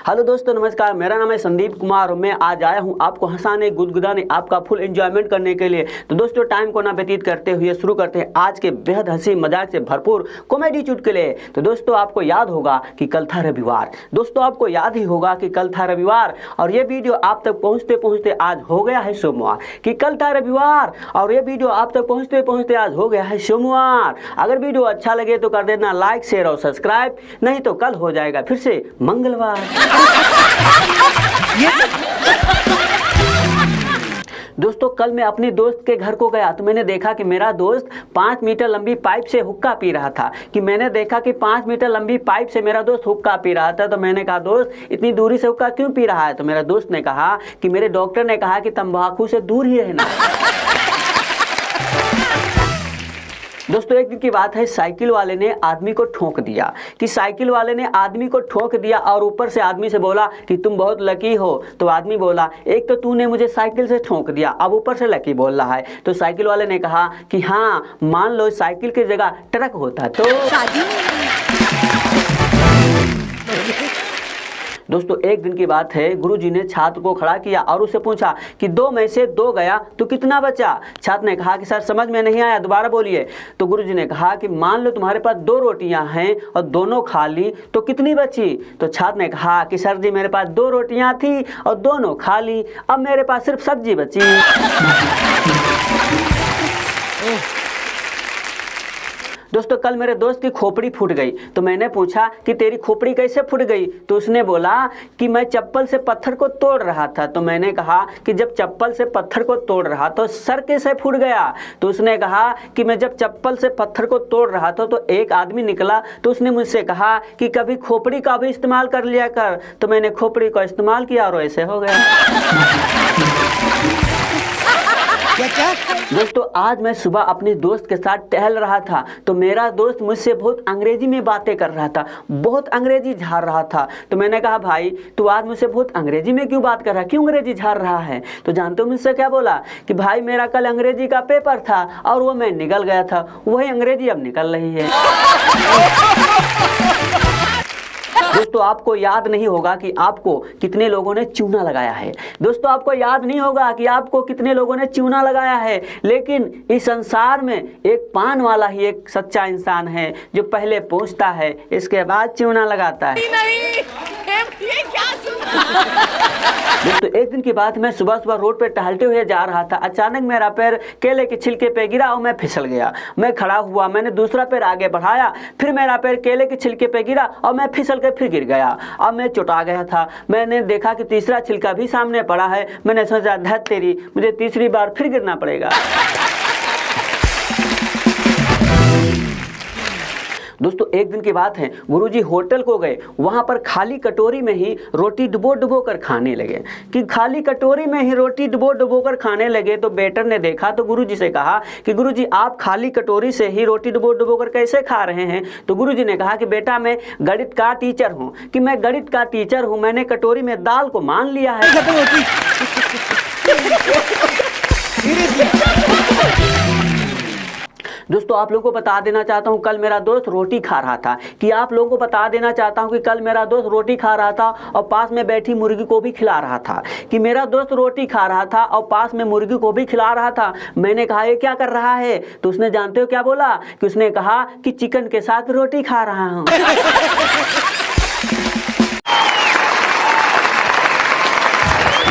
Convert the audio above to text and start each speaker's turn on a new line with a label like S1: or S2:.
S1: Hello दोस्तों, नमस्कार। मेरा नाम है संदीप कुमार और मैं आज आया हूं आपको हंसाने, गुदगुदाने, आपका फुल एंजॉयमेंट करने के लिए। तो दोस्तों, टाइम को ना व्यतीत करते हुए शुरू करते हैं आज के बेहद हंसी मजाक से भरपूर कॉमेडी चुटकुले। तो दोस्तों, आपको याद होगा कि कल था रविवार। दोस्तों, आपको याद ही होगा कि कल था रविवार और ये वीडियो आप तक पहुँचते पहुँचते आज हो गया है सोमवार। कि कल था रविवार और ये वीडियो आप तक पहुँचते पहुँचते आज हो गया है सोमवार। अगर वीडियो अच्छा लगे तो कर देना लाइक, शेयर और सब्सक्राइब, नहीं तो कल हो जाएगा फिर से मंगलवार। दोस्तों, कल मैं अपने दोस्त के घर को गया तो मैंने देखा कि मेरा दोस्त 5 मीटर लंबी पाइप से हुक्का पी रहा था। कि मैंने देखा कि 5 मीटर लंबी पाइप से मेरा दोस्त हुक्का पी रहा था। तो मैंने कहा, दोस्त इतनी दूरी से हुक्का क्यों पी रहा है? तो मेरा दोस्त ने कहा कि मेरे डॉक्टर ने कहा कि तंबाकू से दूर ही रहना। दोस्तों, एक दिन की बात है, साइकिल वाले ने आदमी को ठोक दिया। कि साइकिल वाले ने आदमी को ठोक दिया और ऊपर से आदमी से बोला कि तुम बहुत लकी हो। तो आदमी बोला, एक तो तूने मुझे साइकिल से ठोक दिया, अब ऊपर से लकी बोल रहा है। तो साइकिल वाले ने कहा कि हाँ, मान लो साइकिल की जगह ट्रक होता तो। दोस्तों, एक दिन की बात है, गुरुजी ने छात्र को खड़ा किया और उससे पूछा कि 2 में से 2 गया तो कितना बचा? छात्र ने कहा कि सर समझ में नहीं आया, दोबारा बोलिए। तो गुरुजी ने कहा कि मान लो तुम्हारे पास 2 रोटियां हैं और दोनों खा ली तो कितनी बची? तो छात्र ने कहा कि सर जी, मेरे पास 2 रोटियां थी और दोनों खा ली, अब मेरे पास सिर्फ सब्जी बची। दोस्तों, कल मेरे दोस्त की खोपड़ी फूट गई तो मैंने पूछा कि तेरी खोपड़ी कैसे फूट गई? तो उसने बोला कि मैं चप्पल से पत्थर को तोड़ रहा था। तो मैंने कहा कि जब चप्पल से पत्थर को तोड़ रहा तो सर कैसे फूट गया? तो उसने कहा कि मैं जब चप्पल से पत्थर को तोड़ रहा था तो एक आदमी निकला तो उसने मुझसे कहा कि कभी खोपड़ी का भी इस्तेमाल कर लिया कर। तो मैंने खोपड़ी का इस्तेमाल किया और ऐसे हो गया। दोस्तों, आज मैं सुबह अपने दोस्त के साथ टहल रहा था तो मेरा दोस्त मुझसे बहुत अंग्रेजी में बातें कर रहा था, बहुत अंग्रेजी झाड़ रहा था। तो मैंने कहा, भाई तू आज मुझसे बहुत अंग्रेजी में क्यों बात कर रहा है, क्यों अंग्रेजी झाड़ रहा है? तो जानते हो मुझसे क्या बोला? कि भाई मेरा कल अंग्रेजी का पेपर था और वो मैं निकल गया था, वही अंग्रेजी अब निकल रही है। दोस्तों, आपको याद नहीं होगा कि आपको कितने लोगों ने चूना लगाया है। दोस्तों, आपको याद नहीं होगा कि आपको कितने लोगों ने चूना लगाया है, लेकिन इस संसार में एक पान वाला ही एक सच्चा इंसान है जो पहले पूछता है, इसके बाद चूना लगाता है। दोस्तों, एक दिन की बात, मैं सुबह सुबह रोड पे टहलते हुए जा रहा था। अचानक मेरा पैर केले के छिलके पे गिरा और मैं फिसल गया। मैं खड़ा हुआ, मैंने दूसरा पैर आगे बढ़ाया, फिर मेरा पैर केले के छिलके पे गिरा और मैं फिसल के फिर गिर गया। अब मैं चुटा गया था। मैंने देखा कि तीसरा छिलका भी सामने पड़ा है। मैंने सोचा, धत तेरी, मुझे तीसरी बार फिर गिरना पड़ेगा। दोस्तों, एक दिन की बात है, गुरुजी होटल को गए। वहां पर खाली कटोरी में ही रोटी डुबो डुबो कर खाने लगे। कि खाली कटोरी में ही रोटी डुबो डुबो कर खाने लगे तो वेटर ने देखा तो गुरुजी से कहा कि गुरुजी, आप खाली कटोरी से ही रोटी डुबो डुबो कर कैसे खा रहे हैं? तो गुरुजी ने कहा कि बेटा, मैं गणित का टीचर हूँ। कि मैं गणित का टीचर हूँ, मैंने कटोरी में दाल को मान लिया है। दोस्तों, आप लोगों को बता देना चाहता हूं, कल मेरा दोस्त रोटी खा रहा था। कि आप लोगों को बता देना चाहता हूं कि कल मेरा दोस्त रोटी खा रहा था और पास में बैठी मुर्गी को भी खिला रहा था। कि मेरा दोस्त रोटी खा रहा था और पास में मुर्गी को भी खिला रहा था। मैंने कहा, ये क्या कर रहा है? तो उसने, जानते हो क्या बोला? कि उसने कहा कि चिकन के साथ रोटी खा रहा हूँ।